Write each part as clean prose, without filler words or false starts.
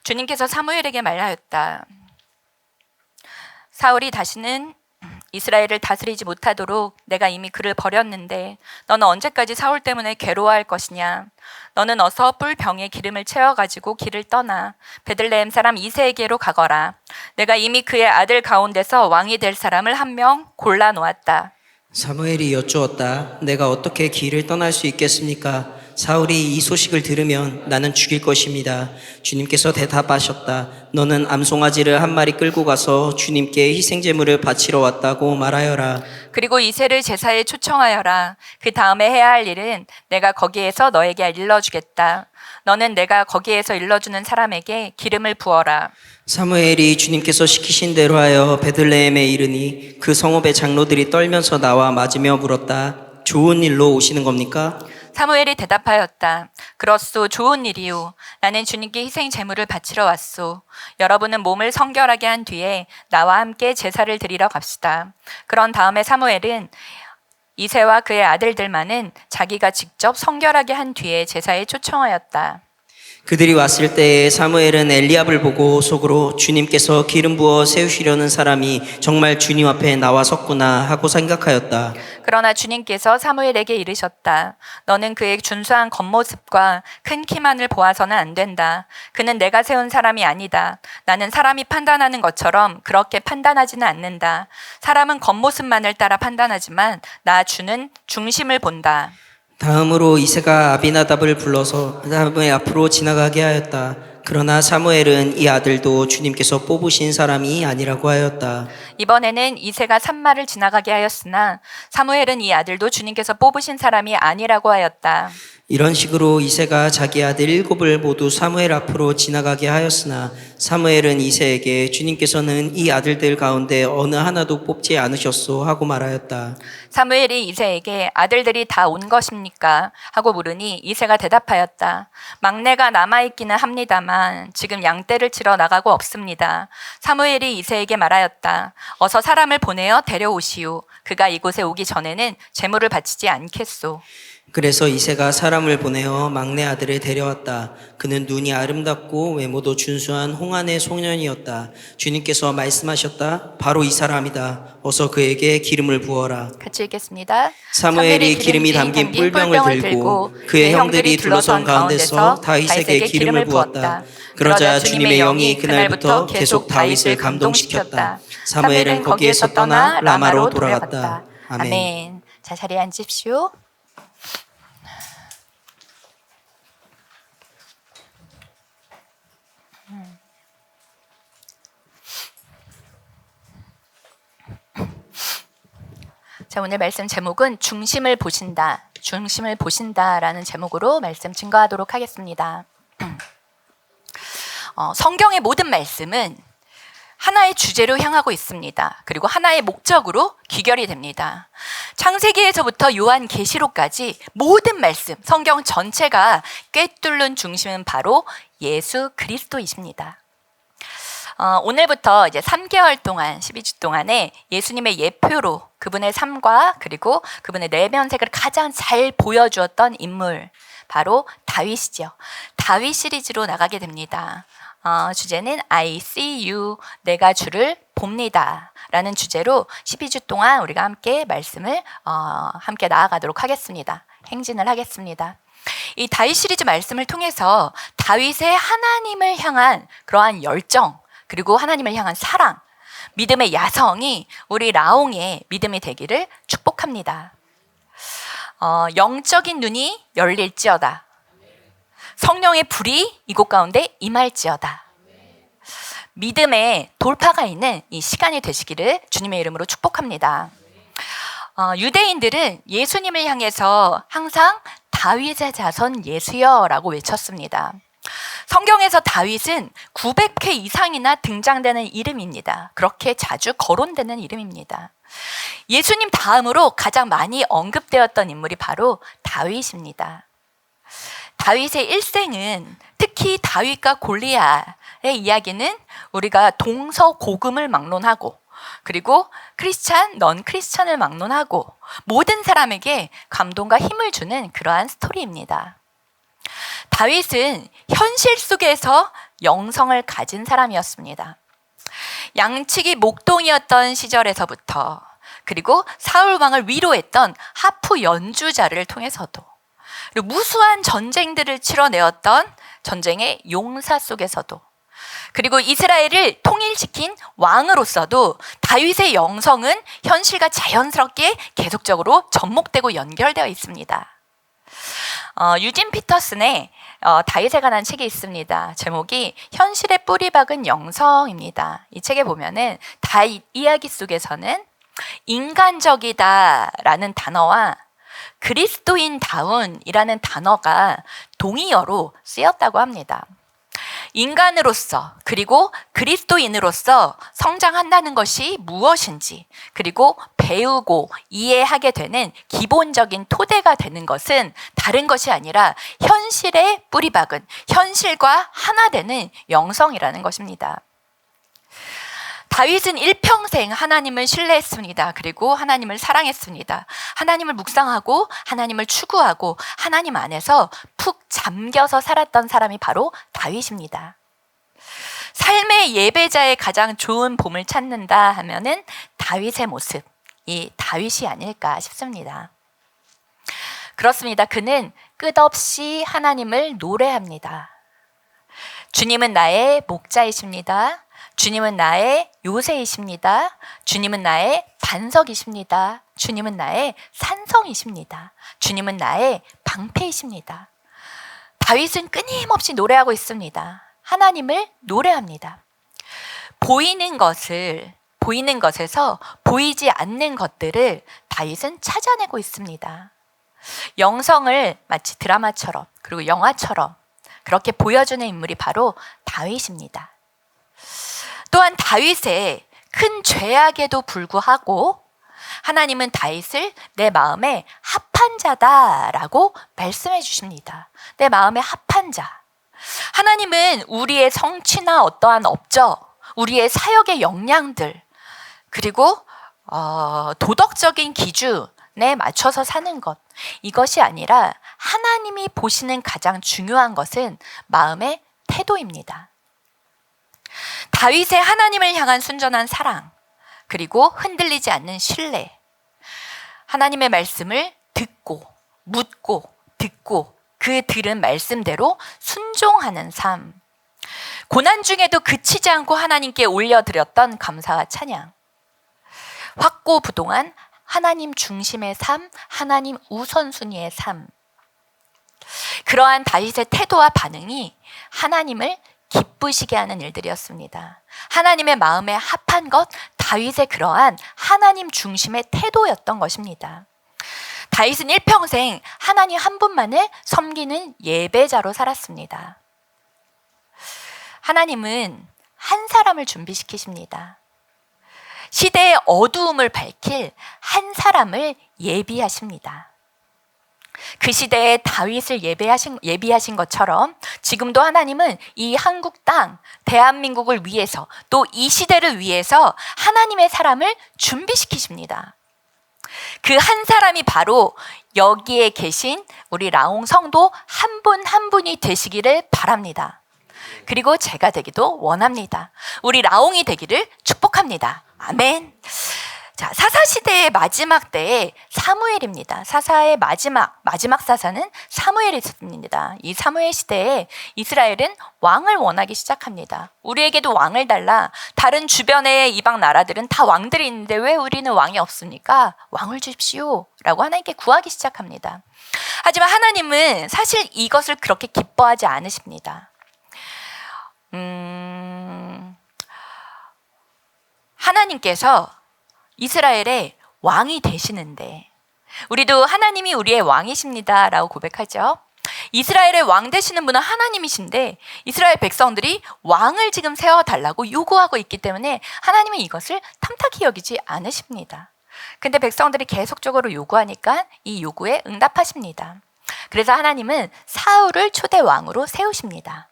주님께서 사무엘에게 말하였다. 사울이 다시는 이스라엘을 다스리지 못하도록 내가 이미 그를 버렸는데 너는 언제까지 사울 때문에 괴로워할 것이냐? 너는 어서 뿔병에 기름을 채워가지고 길을 떠나 베들레헴 사람 이새에게로 가거라. 내가 이미 그의 아들 가운데서 왕이 될 사람을 한 명 골라 놓았다. 사무엘이 여쭈었다. 내가 어떻게 길을 떠날 수 있겠습니까? 사울이 이 소식을 들으면 나는 죽일 것입니다. 주님께서 대답하셨다. 너는 암송아지를 한 마리 끌고 가서 주님께 희생제물을 바치러 왔다고 말하여라. 그리고 이새를 제사에 초청하여라. 그 다음에 해야 할 일은 내가 거기에서 너에게 일러주겠다. 너는 내가 거기에서 일러주는 사람에게 기름을 부어라. 사무엘이 주님께서 시키신 대로 하여 베들레헴에 이르니 그 성읍의 장로들이 떨면서 나와 맞으며 물었다. 좋은 일로 오시는 겁니까? 사무엘이 대답하였다. 그렇소, 좋은 일이요. 나는 주님께 희생 제물을 바치러 왔소. 여러분은 몸을 성결하게 한 뒤에 나와 함께 제사를 드리러 갑시다. 그런 다음에 사무엘은 이새와 그의 아들들만은 자기가 직접 성결하게 한 뒤에 제사에 초청하였다. 그들이 왔을 때에 사무엘은 엘리압을 보고 속으로 주님께서 기름 부어 세우시려는 사람이 정말 주님 앞에 나와 섰구나 하고 생각하였다. 그러나 주님께서 사무엘에게 이르셨다. 너는 그의 준수한 겉모습과 큰 키만을 보아서는 안 된다. 그는 내가 세운 사람이 아니다. 나는 사람이 판단하는 것처럼 그렇게 판단하지는 않는다. 사람은 겉모습만을 따라 판단하지만 나 주는 중심을 본다. 다음으로 이새가 아비나답을 불러서 사무엘 앞으로 지나가게 하였다. 그러나 사무엘은 이 아들도 주님께서 뽑으신 사람이 아니라고 하였다. 이번에는 이새가 산마를 지나가게 하였으나 사무엘은 이 아들도 주님께서 뽑으신 사람이 아니라고 하였다. 이런 식으로 이새가 자기 아들 7을 모두 사무엘 앞으로 지나가게 하였으나 사무엘은 이새에게 주님께서는 이 아들들 가운데 어느 하나도 뽑지 않으셨소 하고 말하였다. 사무엘이 이새에게 아들들이 다 온 것입니까? 하고 물으니 이새가 대답하였다. 막내가 남아있기는 합니다만 지금 양떼를 치러 나가고 없습니다. 사무엘이 이새에게 말하였다. 어서 사람을 보내어 데려오시오. 그가 이곳에 오기 전에는 제물을 바치지 않겠소. 그래서 이새가 사람을 보내어 막내 아들을 데려왔다. 그는 눈이 아름답고 외모도 준수한 홍안의 소년이었다. 주님께서 말씀하셨다. 바로 이 사람이다. 어서 그에게 기름을 부어라. 같이 읽겠습니다. 사무엘이 기름이 담긴 뿔병을 들고 그의 형들이 둘러선 가운데서 다윗에게 기름을 부었다. 그러자 주님의 영이 그날부터 계속 다윗을 감동시켰다. 사무엘은 거기에서 떠나 라마로 돌아갔다. 아멘. 자, 자리에 앉으십시오. 자, 오늘 말씀 제목은 중심을 보신다. 중심을 보신다라는 제목으로 말씀 증거하도록 하겠습니다. 성경의 모든 말씀은 하나의 주제로 향하고 있습니다. 그리고 하나의 목적으로 귀결이 됩니다. 창세기에서부터 요한계시록까지 모든 말씀, 성경 전체가 꿰뚫는 중심은 바로 예수 그리스도이십니다. 오늘부터 이제 3개월 동안 12주 동안에 예수님의 예표로 그분의 삶과 그리고 그분의 내면색을 가장 잘 보여주었던 인물 바로 다윗이죠. 다윗 시리즈로 나가게 됩니다. 주제는 I see you, 내가 주를 봅니다 라는 주제로 12주 동안 우리가 함께 말씀을 함께 나아가도록 하겠습니다. 행진을 하겠습니다. 이 다윗 시리즈 말씀을 통해서 다윗의 하나님을 향한 그러한 열정 그리고 하나님을 향한 사랑, 믿음의 야성이 우리 라옹의 믿음이 되기를 축복합니다. 영적인 눈이 열릴지어다. 성령의 불이 이곳 가운데 임할지어다. 믿음의 돌파가 있는 이 시간이 되시기를 주님의 이름으로 축복합니다. 유대인들은 예수님을 향해서 항상 다윗의 자손 예수여라고 외쳤습니다. 성경에서 다윗은 900회 이상이나 등장되는 이름입니다. 그렇게 자주 거론되는 이름입니다. 예수님 다음으로 가장 많이 언급되었던 인물이 바로 다윗입니다. 다윗의 일생은 특히 다윗과 골리앗의 이야기는 우리가 동서고금을 막론하고 그리고 크리스찬, 넌 크리스찬을 막론하고 모든 사람에게 감동과 힘을 주는 그러한 스토리입니다. 다윗은 현실 속에서 영성을 가진 사람이었습니다. 양측이 목동이었던 시절에서부터, 그리고 사울 왕을 위로했던 하프 연주자를 통해서도, 그리고 무수한 전쟁들을 치러내었던 전쟁의 용사 속에서도, 그리고 이스라엘을 통일시킨 왕으로서도 다윗의 영성은 현실과 자연스럽게 계속적으로 접목되고 연결되어 있습니다. 유진 피터슨의 다윗에 관한 책이 있습니다. 제목이 현실의 뿌리 박은 영성입니다. 이 책에 보면은 다윗 이야기 속에서는 인간적이다라는 단어와 그리스도인다운이라는 단어가 동의어로 쓰였다고 합니다. 인간으로서 그리고 그리스도인으로서 성장한다는 것이 무엇인지, 그리고 배우고 이해하게 되는 기본적인 토대가 되는 것은 다른 것이 아니라 현실에 뿌리박은, 현실과 하나 되는 영성이라는 것입니다. 다윗은 일평생 하나님을 신뢰했습니다. 그리고 하나님을 사랑했습니다. 하나님을 묵상하고 하나님을 추구하고 하나님 안에서 푹 잠겨서 살았던 사람이 바로 다윗입니다. 삶의 예배자의 가장 좋은 봄을 찾는다 하면은 다윗의 모습, 이 다윗이 아닐까 싶습니다. 그렇습니다. 그는 끝없이 하나님을 노래합니다. 주님은 나의 목자이십니다. 주님은 나의 요새이십니다. 주님은 나의 반석이십니다. 주님은 나의 산성이십니다. 주님은 나의 방패이십니다. 다윗은 끊임없이 노래하고 있습니다. 하나님을 노래합니다. 보이는 것에서 보이지 않는 것들을 다윗은 찾아내고 있습니다. 영성을 마치 드라마처럼, 그리고 영화처럼 그렇게 보여주는 인물이 바로 다윗입니다. 또한 다윗의 큰 죄악에도 불구하고 하나님은 다윗을 내 마음에 합한 자다라고 말씀해 주십니다. 내 마음에 합한 자. 하나님은 우리의 성취나 어떠한 업적, 우리의 사역의 역량들, 그리고 도덕적인 기준에 맞춰서 사는 것, 이것이 아니라 하나님이 보시는 가장 중요한 것은 마음의 태도입니다. 다윗의 하나님을 향한 순전한 사랑, 그리고 흔들리지 않는 신뢰, 하나님의 말씀을 듣고 묻고 듣고 그 들은 말씀대로 순종하는 삶, 고난 중에도 그치지 않고 하나님께 올려드렸던 감사와 찬양, 확고부동한 하나님 중심의 삶, 하나님 우선순위의 삶. 그러한 다윗의 태도와 반응이 하나님을 기쁘시게 하는 일들이었습니다. 하나님의 마음에 합한 것, 다윗의 그러한 하나님 중심의 태도였던 것입니다. 다윗은 일평생 하나님 한 분만을 섬기는 예배자로 살았습니다. 하나님은 한 사람을 준비시키십니다. 시대의 어두움을 밝힐 한 사람을 예비하십니다. 그 시대에 다윗을 예비하신 것처럼 지금도 하나님은 이 한국 땅, 대한민국을 위해서, 또 이 시대를 위해서 하나님의 사람을 준비시키십니다. 그 한 사람이 바로 여기에 계신 우리 라옹 성도 한 분 한 분이 되시기를 바랍니다. 그리고 제가 되기도 원합니다. 우리 라옹이 되기를 축복합니다. 아멘. 자, 사사시대의 마지막 때에 사무엘입니다. 사사의 마지막 사사는 사무엘이었습니다. 이 사무엘 시대에 이스라엘은 왕을 원하기 시작합니다. 우리에게도 왕을 달라. 다른 주변의 이방 나라들은 다 왕들이 있는데 왜 우리는 왕이 없습니까? 왕을 주십시오 라고 하나님께 구하기 시작합니다. 하지만 하나님은 사실 이것을 그렇게 기뻐하지 않으십니다. 하나님께서 이스라엘의 왕이 되시는데, 우리도 하나님이 우리의 왕이십니다 라고 고백하죠. 이스라엘의 왕 되시는 분은 하나님이신데 이스라엘 백성들이 왕을 지금 세워달라고 요구하고 있기 때문에 하나님은 이것을 탐탁히 여기지 않으십니다. 근데 백성들이 계속적으로 요구하니까 이 요구에 응답하십니다. 그래서 하나님은 사울을 초대 왕으로 세우십니다.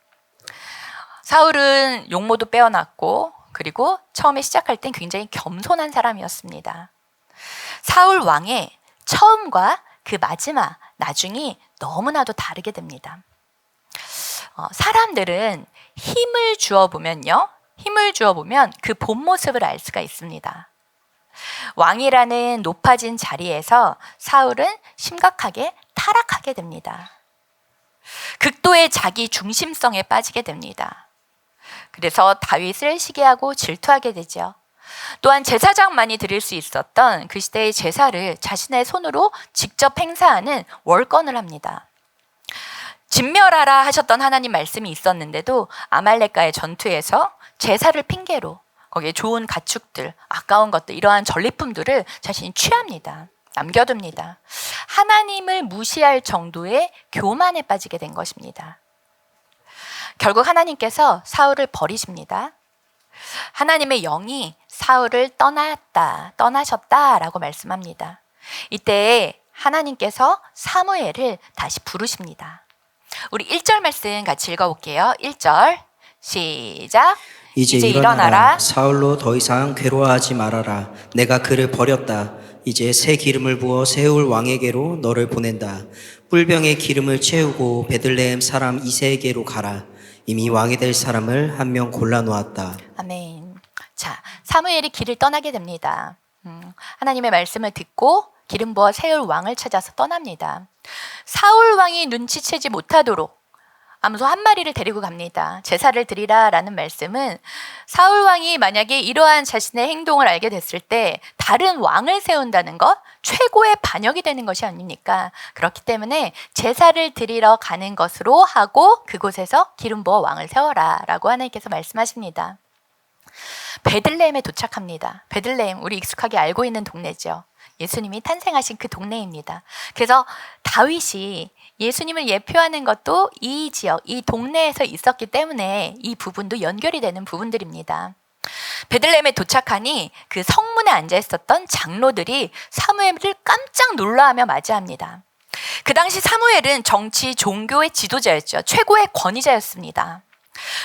사울은 용모도 빼어났고, 그리고 처음에 시작할 땐 굉장히 겸손한 사람이었습니다. 사울 왕의 처음과 그 마지막, 나중이 너무나도 다르게 됩니다. 사람들은 힘을 주어 보면 그 본 모습을 알 수가 있습니다. 왕이라는 높아진 자리에서 사울은 심각하게 타락하게 됩니다. 극도의 자기 중심성에 빠지게 됩니다. 그래서 다윗을 시기하고 질투하게 되죠. 또한 제사장만이 드릴 수 있었던 그 시대의 제사를 자신의 손으로 직접 행사하는 월권을 합니다. 진멸하라 하셨던 하나님 말씀이 있었는데도 아말렉과의 전투에서 제사를 핑계로 거기에 좋은 가축들, 아까운 것들, 이러한 전리품들을 자신이 취합니다. 남겨둡니다. 하나님을 무시할 정도의 교만에 빠지게 된 것입니다. 결국 하나님께서 사울을 버리십니다. 하나님의 영이 사울을 떠나셨다라고 말씀합니다. 이때 하나님께서 사무엘을 다시 부르십니다. 우리 1절 말씀 같이 읽어볼게요. 1절 시작. 이제 일어나라. 사울로 더 이상 괴로워하지 말아라. 내가 그를 버렸다. 이제 새 기름을 부어 세울 왕에게로 너를 보낸다. 뿔병에 기름을 채우고 베들레헴 사람 이새에게로 가라. 이미 왕이 될 사람을 한 명 골라놓았다. 아멘. 자, 사무엘이 길을 떠나게 됩니다. 하나님의 말씀을 듣고 기름 부어 세울 왕을 찾아서 떠납니다. 사울 왕이 눈치채지 못하도록 암소 한 마리를 데리고 갑니다. 제사를 드리라라는 말씀은 사울 왕이 만약에 이러한 자신의 행동을 알게 됐을 때 다른 왕을 세운다는 것, 최고의 반역이 되는 것이 아닙니까? 그렇기 때문에 제사를 드리러 가는 것으로 하고 그곳에서 기름 부어 왕을 세워라라고 하나님께서 말씀하십니다. 베들레헴에 도착합니다. 베들레헴, 우리 익숙하게 알고 있는 동네죠. 예수님이 탄생하신 그 동네입니다. 그래서 다윗이 예수님을 예표하는 것도 이 지역, 이 동네에서 있었기 때문에 이 부분도 연결이 되는 부분들입니다. 베들레헴에 도착하니 그 성문에 앉아 있었던 장로들이 사무엘을 깜짝 놀라하며 맞이합니다. 그 당시 사무엘은 정치, 종교의 지도자였죠. 최고의 권위자였습니다.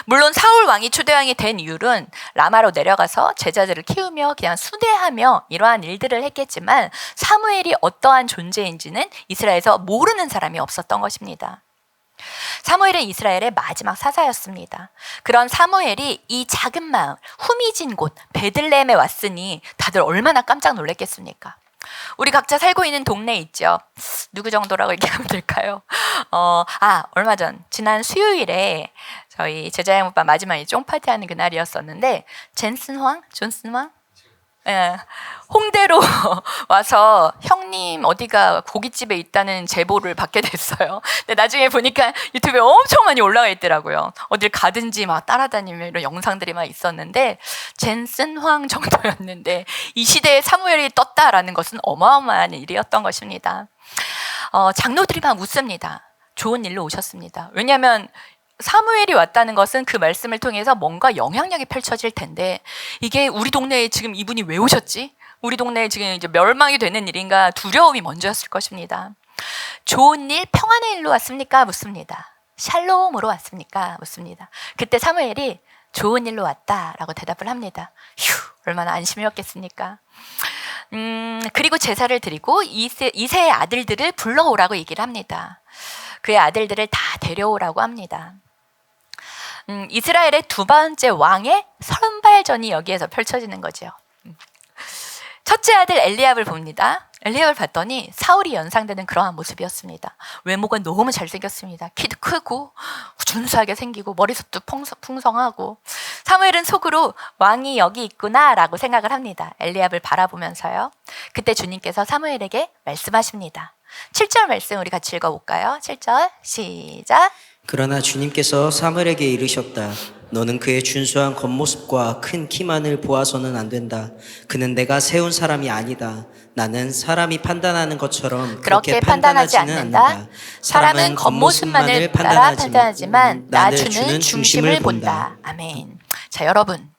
물론 사울 왕이 초대왕이 된 이유는 라마로 내려가서 제자들을 키우며 그냥 수대하며 이러한 일들을 했겠지만 사무엘이 어떠한 존재인지는 이스라엘에서 모르는 사람이 없었던 것입니다. 사무엘은 이스라엘의 마지막 사사였습니다. 그런 사무엘이 이 작은 마을, 후미진 곳 베들레헴에 왔으니 다들 얼마나 깜짝 놀랐겠습니까? 우리 각자 살고 있는 동네 있죠. 누구 정도라고 얘기하면 될까요? 얼마 전 지난 수요일에 저희 제자형 오빠 마지막에 쫑파티하는 그날이었었는데 존슨 황? 예, 홍대로 와서 형님 어디가 고깃집에 있다는 제보를 받게 됐어요. 근데 나중에 보니까 유튜브에 엄청 많이 올라와 있더라고요. 어딜 가든지 막 따라다니며 이런 영상들이 막 있었는데 존슨 황 정도였는데 이 시대에 사무엘이 떴다라는 것은 어마어마한 일이었던 것입니다. 장로들이 막 웃습니다. 좋은 일로 오셨습니다. 왜냐하면 사무엘이 왔다는 것은 그 말씀을 통해서 뭔가 영향력이 펼쳐질 텐데 이게 우리 동네에 지금 이분이 왜 오셨지? 우리 동네에 지금 이제 멸망이 되는 일인가 두려움이 먼저였을 것입니다. 좋은 일, 평안의 일로 왔습니까? 묻습니다. 샬롬으로 왔습니까? 묻습니다. 그때 사무엘이 좋은 일로 왔다라고 대답을 합니다. 휴, 얼마나 안심이었겠습니까? 그리고 제사를 드리고 이세의 아들들을 불러오라고 얘기를 합니다. 그의 아들들을 다 데려오라고 합니다. 이스라엘의 두 번째 왕의 선발전이 여기에서 펼쳐지는 거죠. 첫째 아들 엘리압을 봅니다. 엘리압을 봤더니 사울이 연상되는 그러한 모습이었습니다. 외모가 너무 잘생겼습니다. 키도 크고 준수하게 생기고 머리숱도 풍성하고 사무엘은 속으로 왕이 여기 있구나라고 생각을 합니다. 엘리압을 바라보면서요. 그때 주님께서 사무엘에게 말씀하십니다. 7절 말씀 우리 같이 읽어볼까요? 7절 시작. 그러나 주님께서 사무엘에게 이르셨다. 너는 그의 준수한 겉모습과 큰 키만을 보아서는 안 된다. 그는 내가 세운 사람이 아니다. 나는 사람이 판단하는 것처럼 그렇게 판단하지 않는다. 사람은 겉모습만을 따라 판단하지만 나 주는 중심을 본다. 아멘. 자, 여러분,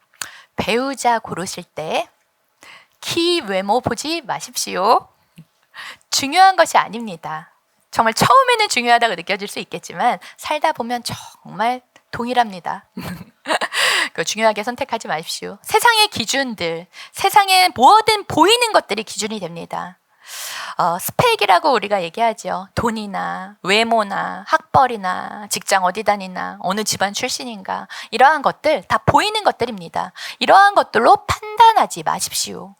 배우자 고르실 때 키, 외모 보지 마십시오. 중요한 것이 아닙니다. 정말 처음에는 중요하다고 느껴질 수 있겠지만 살다 보면 정말 동일합니다. 중요하게 선택하지 마십시오. 세상의 기준들, 세상에 뭐든 보이는 것들이 기준이 됩니다. 스펙이라고 우리가 얘기하죠. 돈이나 외모나 학벌이나 직장 어디 다니나 어느 집안 출신인가 이러한 것들 다 보이는 것들입니다. 이러한 것들로 판단하지 마십시오.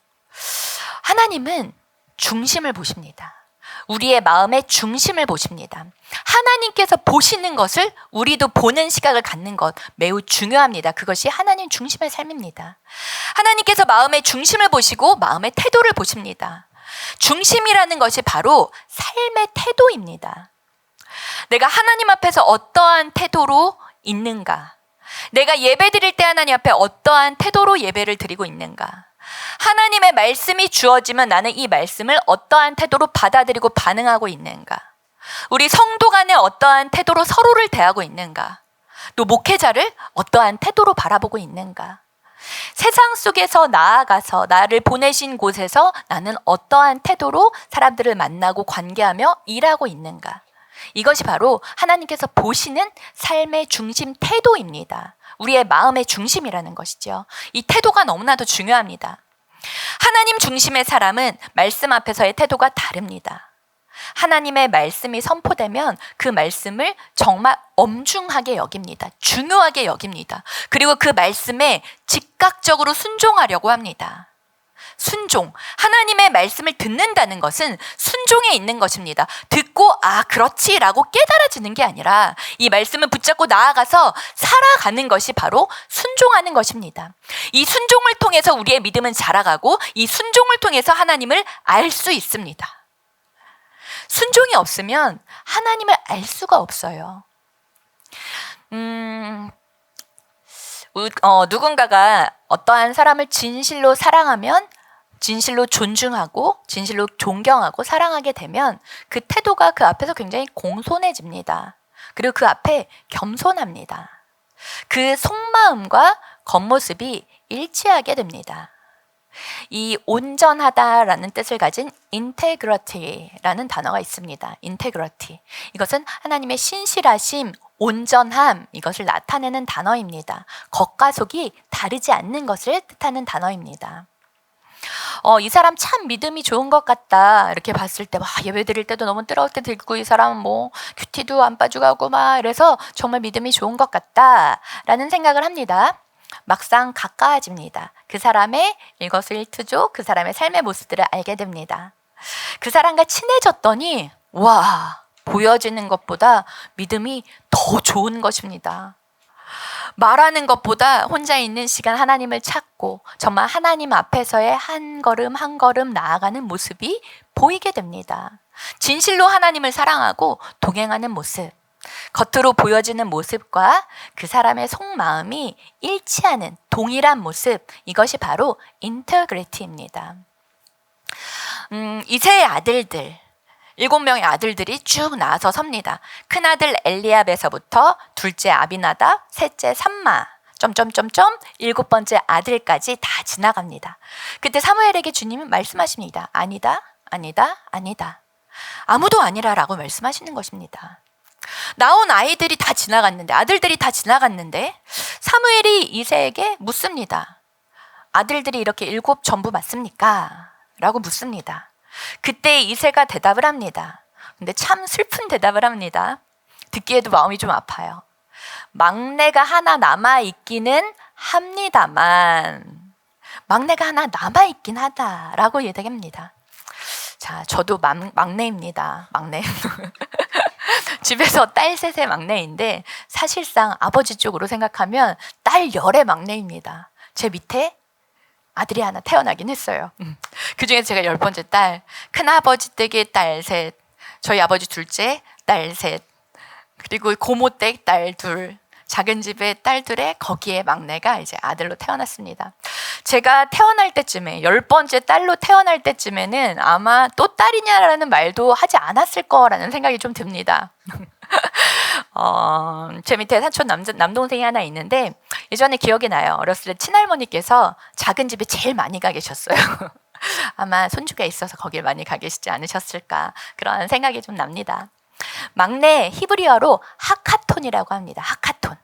하나님은 중심을 보십니다. 우리의 마음의 중심을 보십니다. 하나님께서 보시는 것을 우리도 보는 시각을 갖는 것 매우 중요합니다. 그것이 하나님 중심의 삶입니다. 하나님께서 마음의 중심을 보시고 마음의 태도를 보십니다. 중심이라는 것이 바로 삶의 태도입니다. 내가 하나님 앞에서 어떠한 태도로 있는가? 내가 예배 드릴 때 하나님 앞에 어떠한 태도로 예배를 드리고 있는가? 하나님의 말씀이 주어지면 나는 이 말씀을 어떠한 태도로 받아들이고 반응하고 있는가? 우리 성도 간에 어떠한 태도로 서로를 대하고 있는가? 또 목회자를 어떠한 태도로 바라보고 있는가? 세상 속에서 나아가서 나를 보내신 곳에서 나는 어떠한 태도로 사람들을 만나고 관계하며 일하고 있는가? 이것이 바로 하나님께서 보시는 삶의 중심 태도입니다. 우리의 마음의 중심이라는 것이죠. 이 태도가 너무나도 중요합니다. 하나님 중심의 사람은 말씀 앞에서의 태도가 다릅니다. 하나님의 말씀이 선포되면 그 말씀을 정말 엄중하게 여깁니다. 중요하게 여깁니다. 그리고 그 말씀에 즉각적으로 순종하려고 합니다. 순종, 하나님의 말씀을 듣는다는 것은 순종에 있는 것입니다. 듣고 그렇지라고 깨달아지는 게 아니라 이 말씀을 붙잡고 나아가서 살아가는 것이 바로 순종하는 것입니다. 이 순종을 통해서 우리의 믿음은 자라가고 이 순종을 통해서 하나님을 알 수 있습니다. 순종이 없으면 하나님을 알 수가 없어요. 누군가가 어떠한 사람을 진실로 사랑하면 진실로 존중하고 진실로 존경하고 사랑하게 되면 그 태도가 그 앞에서 굉장히 공손해집니다. 그리고 그 앞에 겸손합니다. 그 속마음과 겉모습이 일치하게 됩니다. 이 온전하다라는 뜻을 가진 인테그리티라는 단어가 있습니다. 인테그리티. 이것은 하나님의 신실하심, 온전함 이것을 나타내는 단어입니다. 겉과 속이 다르지 않는 것을 뜻하는 단어입니다. 이 사람 참 믿음이 좋은 것 같다 이렇게 봤을 때 예배 드릴 때도 너무 뜨겁게 들고 이 사람은 큐티도 안 빠지고 하고 이래서 정말 믿음이 좋은 것 같다라는 생각을 합니다. 막상 가까워집니다. 그 사람의 일거수일투족, 그 사람의 삶의 모습들을 알게 됩니다. 그 사람과 친해졌더니 보여지는 것보다 믿음이 더 좋은 것입니다. 말하는 것보다 혼자 있는 시간 하나님을 찾고 정말 하나님 앞에서의 한 걸음 한 걸음 나아가는 모습이 보이게 됩니다. 진실로 하나님을 사랑하고 동행하는 모습, 겉으로 보여지는 모습과 그 사람의 속마음이 일치하는 동일한 모습, 이것이 바로 인테그리티입니다. 이새의 아들들 7명의 아들들이 쭉 나와서 섭니다. 큰아들 엘리압에서부터 둘째 아비나답, 셋째 삼마, 일곱 번째 아들까지 다 지나갑니다. 그때 사무엘에게 주님이 말씀하십니다. 아니다. 아무도 아니라라고 말씀하시는 것입니다. 나온 아이들이 다 지나갔는데, 아들들이 다 지나갔는데 사무엘이 이새에게 묻습니다. 아들들이 이렇게 7 전부 맞습니까? 라고 묻습니다. 그때 이새가 대답을 합니다. 근데 참 슬픈 대답을 합니다. 듣기에도 마음이 좀 아파요. 막내가 하나 남아있기는 합니다만, 막내가 하나 남아있긴 하다라고 얘기합니다. 자, 저도 막내입니다. 막내. 집에서 딸 셋의 막내인데 사실상 아버지 쪽으로 생각하면 딸 10의 막내입니다. 제 밑에 아들이 하나 태어나긴 했어요. 그중에서 제가 10번째 딸, 큰아버지 댁에 딸 셋, 저희 아버지 둘째 딸 셋, 그리고 고모 댁 딸 둘, 작은 집에 딸 둘에 거기에 막내가 이제 아들로 태어났습니다. 제가 태어날 때쯤에 10번째 딸로 태어날 때쯤에는 아마 또 딸이냐라는 말도 하지 않았을 거라는 생각이 좀 듭니다. 제 밑에 사촌 남동생이 하나 있는데 예전에 기억이 나요. 어렸을 때 친할머니께서 작은 집에 제일 많이 가 계셨어요. 아마 손주가 있어서 거길 많이 가 계시지 않으셨을까 그런 생각이 좀 납니다. 막내 히브리어로 하카톤이라고 합니다. 하카톤.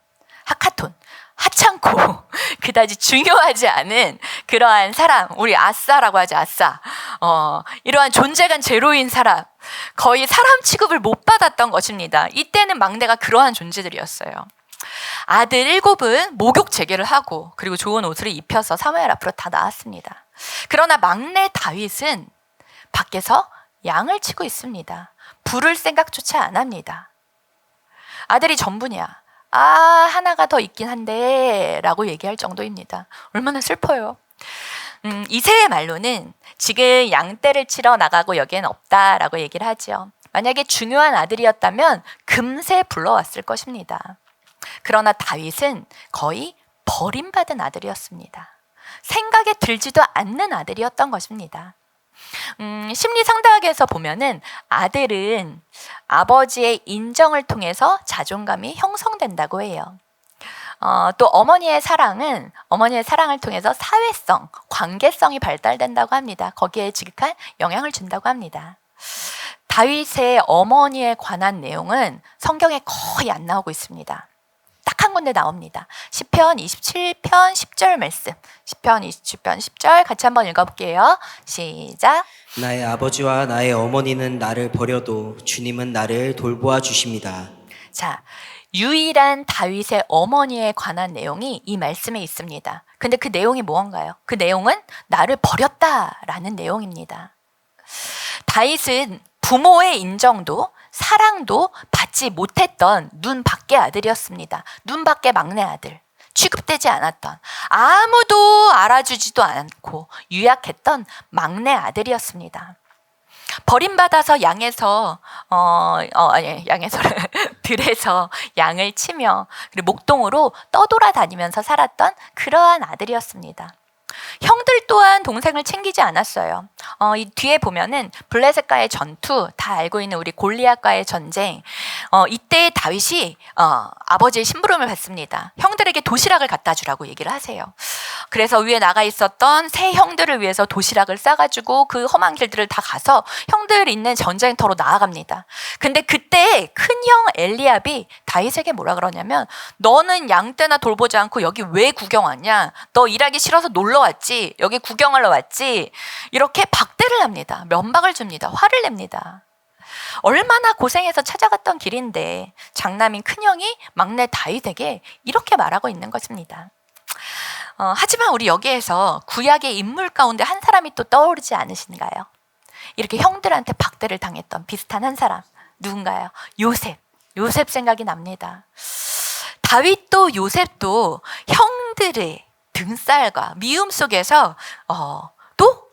하찮고 그다지 중요하지 않은 그러한 사람, 우리 아싸라고 하죠. 아싸. 이러한 존재감 제로인 사람, 거의 사람 취급을 못 받았던 것입니다. 이때는 막내가 그러한 존재들이었어요. 아들 7은 목욕 재개를 하고 그리고 좋은 옷을 입혀서 사무엘 앞으로 다 나왔습니다. 그러나 막내 다윗은 밖에서 양을 치고 있습니다. 부를 생각조차 안 합니다. 아들이 전부냐? 하나가 더 있긴 한데 라고 얘기할 정도입니다. 얼마나 슬퍼요. 이세의 말로는 지금 양떼를 치러 나가고 여기엔 없다라고 얘기를 하죠. 만약에 중요한 아들이었다면 금세 불러왔을 것입니다. 그러나 다윗은 거의 버림받은 아들이었습니다. 생각에 들지도 않는 아들이었던 것입니다. 심리상담학에서 보면은 아들은 아버지의 인정을 통해서 자존감이 형성된다고 해요. 또 어머니의 사랑을 통해서 사회성, 관계성이 발달된다고 합니다. 거기에 지극한 영향을 준다고 합니다. 다윗의 어머니에 관한 내용은 성경에 거의 안 나오고 있습니다. 딱 한 군데 나옵니다. 시편 27편 10절 말씀. 시편 27편 10절 같이 한번 읽어볼게요. 시작. 나의 아버지와 나의 어머니는 나를 버려도 주님은 나를 돌보아 주십니다. 자, 유일한 다윗의 어머니에 관한 내용이 이 말씀에 있습니다. 근데 그 내용이 무언가요? 그 내용은 나를 버렸다라는 내용입니다. 다윗은 부모의 인정도 사랑도 받지 못했던 눈 밖의 아들이었습니다. 눈 밖의 막내 아들. 취급되지 않았던, 아무도 알아주지도 않고 유약했던 막내 아들이었습니다. 버림받아서 들에서 양을 치며 그리고 목동으로 떠돌아다니면서 살았던 그러한 아들이었습니다. 형들 또한 동생을 챙기지 않았어요. 이 뒤에 보면은 블레셋과의 전투, 다 알고 있는 우리 골리앗과의 전쟁, 이때 다윗이 아버지의 심부름을 받습니다. 형들에게 도시락을 갖다 주라고 얘기를 하세요. 그래서 위에 나가 있었던 세 형들을 위해서 도시락을 싸가지고 그 험한 길들을 다 가서 형들 있는 전쟁터로 나아갑니다. 근데 그때 큰형 엘리압이 다윗에게 뭐라 그러냐면, 너는 양떼나 돌보지 않고 여기 왜 구경 왔냐? 너 일하기 싫어서 놀러 왔지? 여기 구경하러 왔지? 이렇게 박대를 합니다. 면박을 줍니다. 화를 냅니다. 얼마나 고생해서 찾아갔던 길인데 장남인 큰형이 막내 다윗에게 이렇게 말하고 있는 것입니다. 하지만 우리 여기에서 구약의 인물 가운데 한 사람이 또 떠오르지 않으신가요? 이렇게 형들한테 박대를 당했던 비슷한 한 사람, 누군가요? 요셉 생각이 납니다. 다윗도 요셉도 형들의 등살과 미움 속에서 또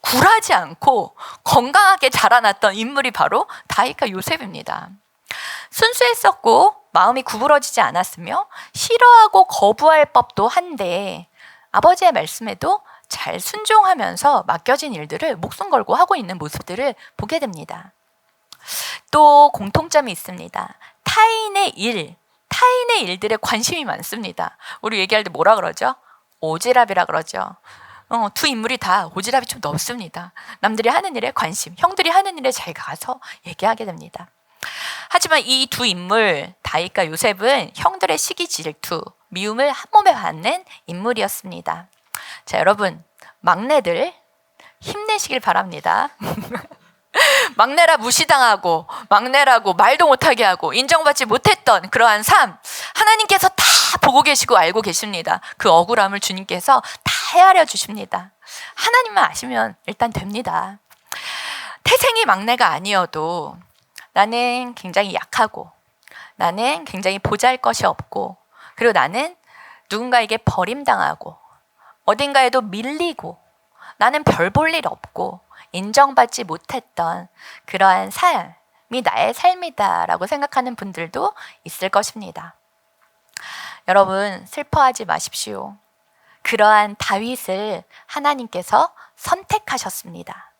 굴하지 않고 건강하게 자라났던 인물이 바로 다윗과 요셉입니다. 순수했었고 마음이 구부러지지 않았으며 싫어하고 거부할 법도 한데 아버지의 말씀에도 잘 순종하면서 맡겨진 일들을 목숨 걸고 하고 있는 모습들을 보게 됩니다. 또 공통점이 있습니다. 타인의 일들에 관심이 많습니다. 우리 얘기할 때 뭐라 그러죠? 오지랖이라 그러죠. 두 인물이 다 오지랖이 좀 넓습니다. 남들이 하는 일에 관심, 형들이 하는 일에 잘 가서 얘기하게 됩니다. 하지만 이 두 인물, 다윗과 요셉은 형들의 시기 질투, 미움을 한 몸에 받는 인물이었습니다. 자, 여러분, 막내들 힘내시길 바랍니다. 막내라 무시당하고 막내라고 말도 못하게 하고 인정받지 못했던 그러한 삶, 하나님께서 다 보고 계시고 알고 계십니다. 그 억울함을 주님께서 다 헤아려 주십니다. 하나님만 아시면 일단 됩니다. 태생이 막내가 아니어도 나는 굉장히 약하고 나는 굉장히 보잘것이 없고 그리고 나는 누군가에게 버림당하고 어딘가에도 밀리고 나는 별 볼 일 없고 인정받지 못했던 그러한 삶이 나의 삶이다라고 생각하는 분들도 있을 것입니다. 여러분, 슬퍼하지 마십시오. 그러한 다윗을 하나님께서 선택하셨습니다.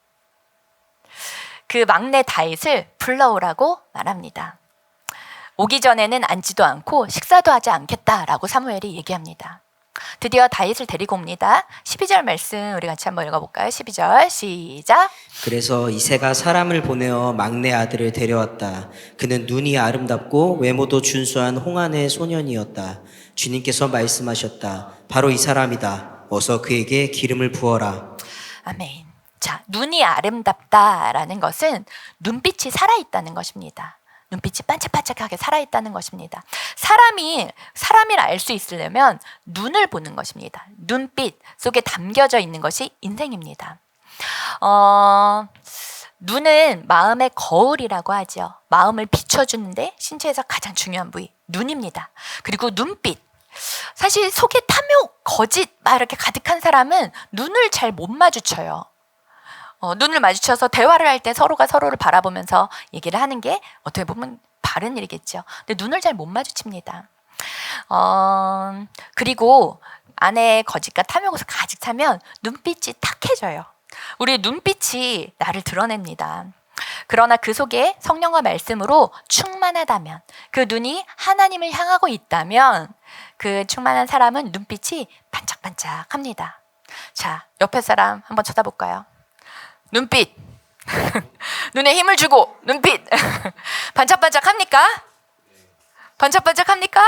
그 막내 다윗을 불러오라고 말합니다. 오기 전에는 앉지도 않고 식사도 하지 않겠다라고 사무엘이 얘기합니다. 드디어 다윗을 데리고 옵니다. 12절 말씀 우리 같이 한번 읽어볼까요? 12절 시작. 그래서 이새가 사람을 보내어 막내 아들을 데려왔다. 그는 눈이 아름답고 외모도 준수한 홍안의 소년이었다. 주님께서 말씀하셨다. 바로 이 사람이다. 어서 그에게 기름을 부어라. 아멘. 자, 눈이 아름답다라는 것은 눈빛이 살아있다는 것입니다. 눈빛이 반짝반짝하게 살아있다는 것입니다. 사람을 알 수 있으려면 눈을 보는 것입니다. 눈빛 속에 담겨져 있는 것이 인생입니다. 눈은 마음의 거울이라고 하죠. 마음을 비춰주는데 신체에서 가장 중요한 부위, 눈입니다. 그리고 눈빛. 사실 속에 탐욕, 거짓 막 이렇게 가득한 사람은 눈을 잘 못 마주쳐요. 눈을 마주쳐서 대화를 할 때 서로가 서로를 바라보면서 얘기를 하는 게 어떻게 보면 바른 일이겠죠. 근데 눈을 잘 못 마주칩니다. 그리고 안에 거짓과 탐욕에서 가득 차면 눈빛이 탁해져요. 우리 눈빛이 나를 드러냅니다. 그러나 그 속에 성령과 말씀으로 충만하다면, 그 눈이 하나님을 향하고 있다면 그 충만한 사람은 눈빛이 반짝반짝합니다. 자, 옆에 사람 한번 쳐다볼까요? 눈빛. 눈에 힘을 주고 눈빛. 반짝반짝합니까? 반짝반짝합니까?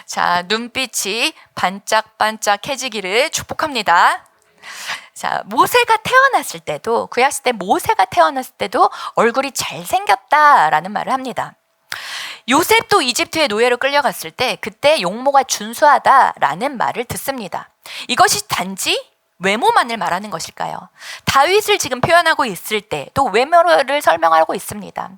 자, 눈빛이 반짝반짝해지기를 축복합니다. 자, 모세가 태어났을 때도, 구약시대 모세가 태어났을 때도 얼굴이 잘생겼다라는 말을 합니다. 요셉도 이집트의 노예로 끌려갔을 때 그때 용모가 준수하다라는 말을 듣습니다. 이것이 단지 외모만을 말하는 것일까요? 다윗을 지금 표현하고 있을 때 또 외모를 설명하고 있습니다.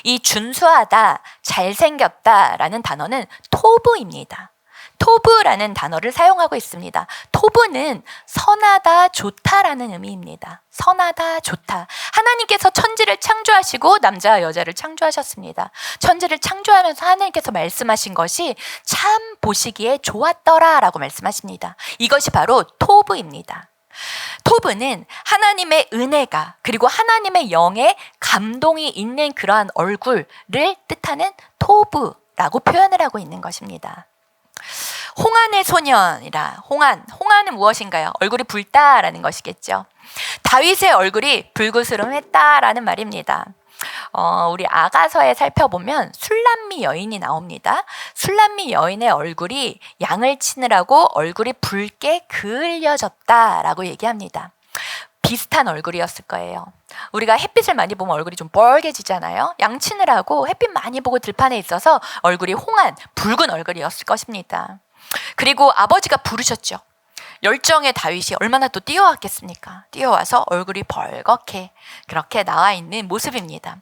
이 준수하다, 잘생겼다라는 단어는 토브입니다. 토브라는 단어를 사용하고 있습니다. 토브는 선하다, 좋다라는 의미입니다. 선하다, 좋다. 하나님께서 천지를 창조하시고 남자와 여자를 창조하셨습니다. 천지를 창조하면서 하나님께서 말씀하신 것이 참 보시기에 좋았더라라고 말씀하십니다. 이것이 바로 토브입니다. 토브는 하나님의 은혜가, 그리고 하나님의 영의 감동이 있는 그러한 얼굴을 뜻하는 토브라고 표현을 하고 있는 것입니다. 홍한의 소년이라. 홍한은 무엇인가요? 얼굴이 붉다라는 것이겠죠. 다윗의 얼굴이 붉으스름했다라는 말입니다. 우리 아가서에 살펴보면 술람미 여인이 나옵니다. 술람미 여인의 얼굴이 양을 치느라고 얼굴이 붉게 그을려졌다라고 얘기합니다. 비슷한 얼굴이었을 거예요. 우리가 햇빛을 많이 보면 얼굴이 좀 뻘개지잖아요. 양 치느라고 햇빛 많이 보고 들판에 있어서 얼굴이 홍한, 붉은 얼굴이었을 것입니다. 그리고 아버지가 부르셨죠. 열정의 다윗이 얼마나 또 뛰어왔겠습니까? 뛰어와서 얼굴이 벌겋게 그렇게 나와 있는 모습입니다.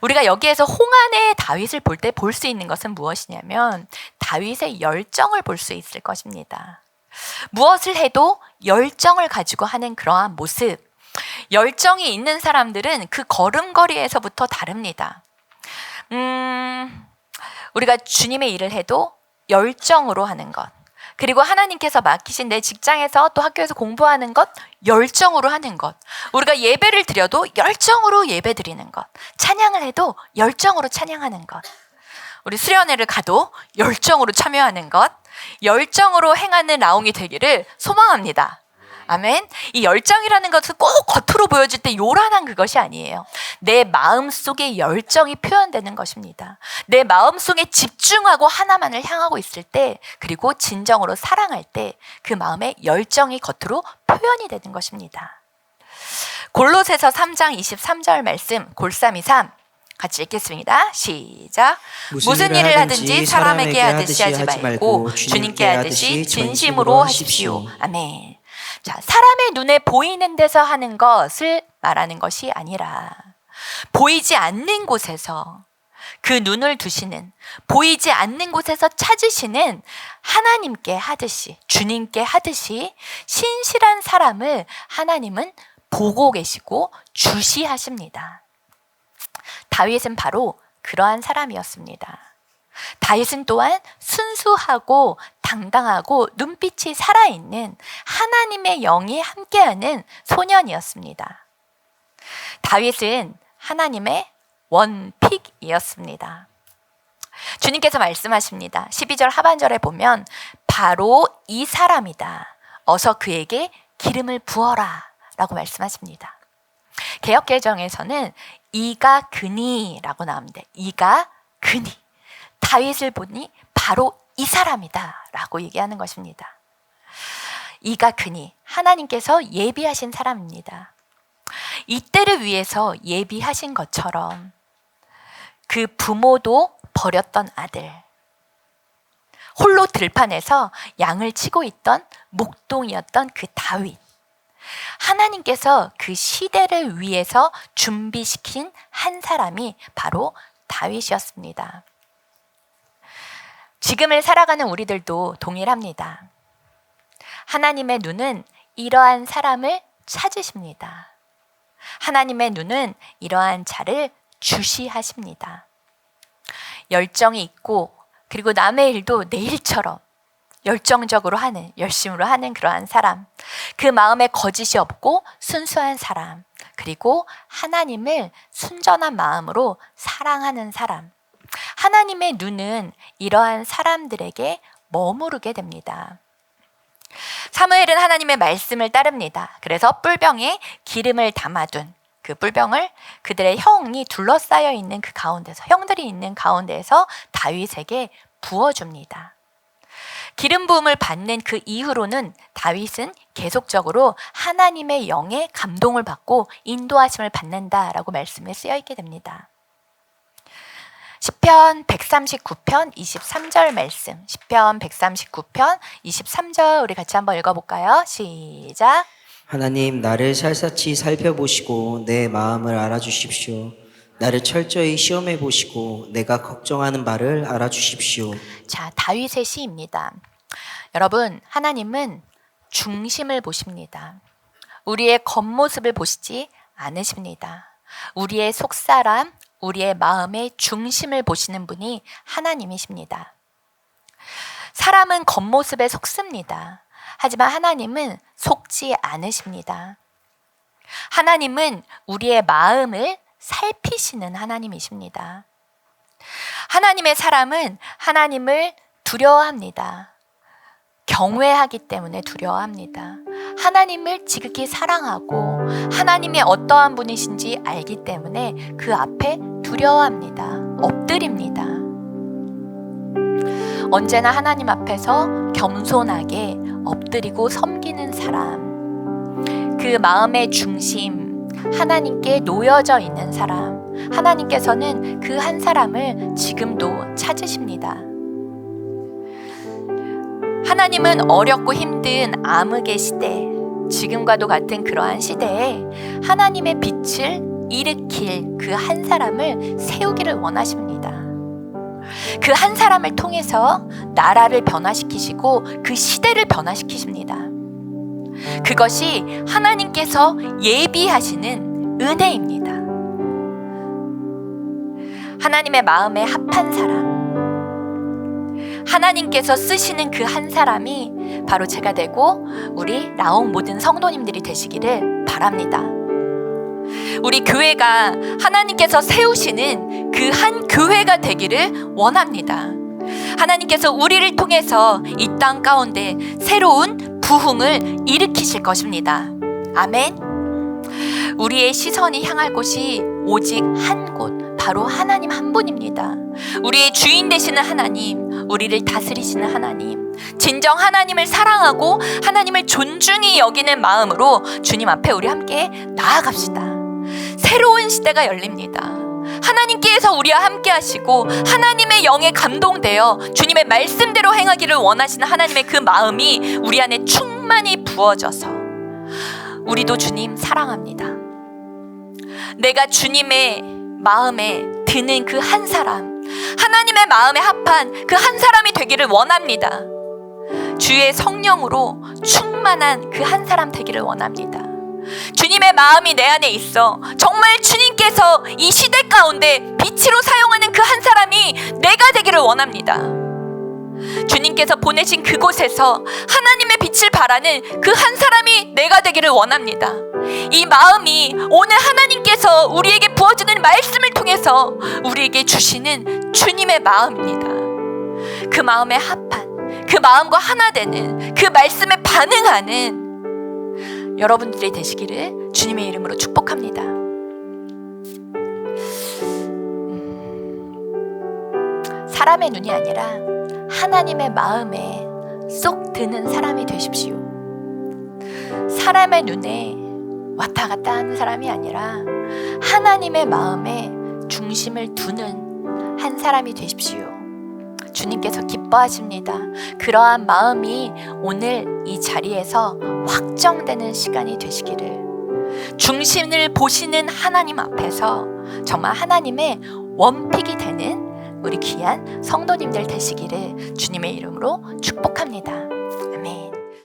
우리가 여기에서 홍한의 다윗을 볼 때 볼 수 있는 것은 무엇이냐면 다윗의 열정을 볼 수 있을 것입니다. 무엇을 해도 열정을 가지고 하는 그러한 모습. 열정이 있는 사람들은 그 걸음걸이에서부터 다릅니다. 우리가 주님의 일을 해도 열정으로 하는 것, 그리고 하나님께서 맡기신 내 직장에서 또 학교에서 공부하는 것, 열정으로 하는 것, 우리가 예배를 드려도 열정으로 예배 드리는 것, 찬양을 해도 열정으로 찬양하는 것, 우리 수련회를 가도 열정으로 참여하는 것, 열정으로 행하는 라옹이 되기를 소망합니다. 아멘. 이 열정이라는 것은 꼭 겉으로 보여질 때 요란한 그것이 아니에요. 내 마음속에 열정이 표현되는 것입니다. 내 마음속에 집중하고 하나만을 향하고 있을 때, 그리고 진정으로 사랑할 때 그 마음의 열정이 겉으로 표현이 되는 것입니다. 골로새서 3장 23절 말씀, 골323 같이 읽겠습니다. 시작. 무슨 일을 하든지 사람에게 하듯이 하지 말고 주님께 하듯이 진심으로 하십시오. 아멘. 자, 사람의 눈에 보이는 데서 하는 것을 말하는 것이 아니라 보이지 않는 곳에서 그 눈을 두시는, 보이지 않는 곳에서 찾으시는 하나님께 하듯이, 주님께 하듯이 신실한 사람을 하나님은 보고 계시고 주시하십니다. 다윗은 바로 그러한 사람이었습니다. 다윗은 또한 순수하고 당당하고 눈빛이 살아있는 하나님의 영이 함께하는 소년이었습니다. 다윗은 하나님의 원픽이었습니다. 주님께서 말씀하십니다. 12절 하반절에 보면 바로 이 사람이다. 어서 그에게 기름을 부어라 라고 말씀하십니다. 개역개정에서는 이가 그니라고 나옵니다. 이가 그니. 다윗을 보니 바로 이 사람이다 라고 얘기하는 것입니다. 이가 그니, 하나님께서 예비하신 사람입니다. 이때를 위해서 예비하신 것처럼 그 부모도 버렸던 아들, 홀로 들판에서 양을 치고 있던 목동이었던 그 다윗, 하나님께서 그 시대를 위해서 준비시킨 한 사람이 바로 다윗이었습니다. 지금을 살아가는 우리들도 동일합니다. 하나님의 눈은 이러한 사람을 찾으십니다. 하나님의 눈은 이러한 자를 주시하십니다. 열정이 있고 그리고 남의 일도 내 일처럼 열정적으로 하는, 열심으로 하는 그러한 사람, 그 마음에 거짓이 없고 순수한 사람, 그리고 하나님을 순전한 마음으로 사랑하는 사람, 하나님의 눈은 이러한 사람들에게 머무르게 됩니다. 사무엘은 하나님의 말씀을 따릅니다. 그래서 뿔병에 기름을 담아둔 그 뿔병을 그들의 형이 둘러싸여 있는 그 가운데서, 형들이 있는 가운데에서 다윗에게 부어줍니다. 기름 부음을 받는 그 이후로는 다윗은 계속적으로 하나님의 영의 감동을 받고 인도하심을 받는다라고 말씀에 쓰여 있게 됩니다. 시편 139편 23절 말씀, 시편 139편 23절 우리 같이 한번 읽어볼까요? 시작. 하나님, 나를 살살치 살펴보시고 내 마음을 알아주십시오. 나를 철저히 시험해 보시고 내가 걱정하는 바를 알아주십시오. 자, 다윗의 시입니다. 여러분, 하나님은 중심을 보십니다. 우리의 겉모습을 보시지 않으십니다. 우리의 속사람, 우리의 마음의 중심을 보시는 분이 하나님이십니다. 사람은 겉모습에 속습니다. 하지만 하나님은 속지 않으십니다. 하나님은 우리의 마음을 살피시는 하나님이십니다. 하나님의 사람은 하나님을 두려워합니다. 경외하기 때문에 두려워합니다. 하나님을 지극히 사랑하고 하나님이 어떠한 분이신지 알기 때문에 그 앞에 두려워합니다. 엎드립니다. 언제나 하나님 앞에서 겸손하게 엎드리고 섬기는 사람, 그 마음의 중심, 하나님께 놓여져 있는 사람, 하나님께서는 그 한 사람을 지금도 찾으십니다. 하나님은 어렵고 힘든 암흑의 시대, 지금과도 같은 그러한 시대에 하나님의 빛을 일으킬 그 한 사람을 세우기를 원하십니다. 그 한 사람을 통해서 나라를 변화시키시고 그 시대를 변화시키십니다. 그것이 하나님께서 예비하시는 은혜입니다. 하나님의 마음에 합한 사람, 하나님께서 쓰시는 그 한 사람이 바로 제가 되고 우리 나온 모든 성도님들이 되시기를 바랍니다. 우리 교회가 하나님께서 세우시는 그 한 교회가 되기를 원합니다. 하나님께서 우리를 통해서 이 땅 가운데 새로운 부흥을 일으키실 것입니다. 아멘. 우리의 시선이 향할 곳이 오직 한 곳, 바로 하나님 한 분입니다. 우리의 주인 되시는 하나님, 우리를 다스리시는 하나님, 진정 하나님을 사랑하고 하나님을 존중히 여기는 마음으로 주님 앞에 우리 함께 나아갑시다. 새로운 시대가 열립니다. 하나님께서 우리와 함께 하시고 하나님의 영에 감동되어 주님의 말씀대로 행하기를 원하시는 하나님의 그 마음이 우리 안에 충만히 부어져서 우리도 주님 사랑합니다. 내가 주님의 마음에 드는 그 한 사람, 하나님의 마음에 합한 그 한 사람이 되기를 원합니다. 주의 성령으로 충만한 그 한 사람 되기를 원합니다. 주님의 마음이 내 안에 있어 정말 주님께서 이 시대 가운데 빛으로 사용하는 그 한 사람이 내가 되기를 원합니다. 주님께서 보내신 그곳에서 하나님의 빛을 발하는 그 한 사람이 내가 되기를 원합니다. 이 마음이 오늘 하나님께서 우리에게 부어주는 말씀을 통해서 우리에게 주시는 주님의 마음입니다. 그 마음에 합한, 그 마음과 하나 되는, 그 말씀에 반응하는 여러분들이 되시기를 주님의 이름으로 축복합니다. 사람의 눈이 아니라 하나님의 마음에 쏙 드는 사람이 되십시오. 사람의 눈에 왔다 갔다 하는 사람이 아니라 하나님의 마음에 중심을 두는 한 사람이 되십시오. 주님께서 기뻐하십니다. 그러한 마음이 오늘 이 자리에서 확정되는 시간이 되시기를, 중심을 보시는 하나님 앞에서 정말 하나님의 원픽이 되는 우리 귀한 성도님들 되시기를 주님의 이름으로 축복합니다. 아멘.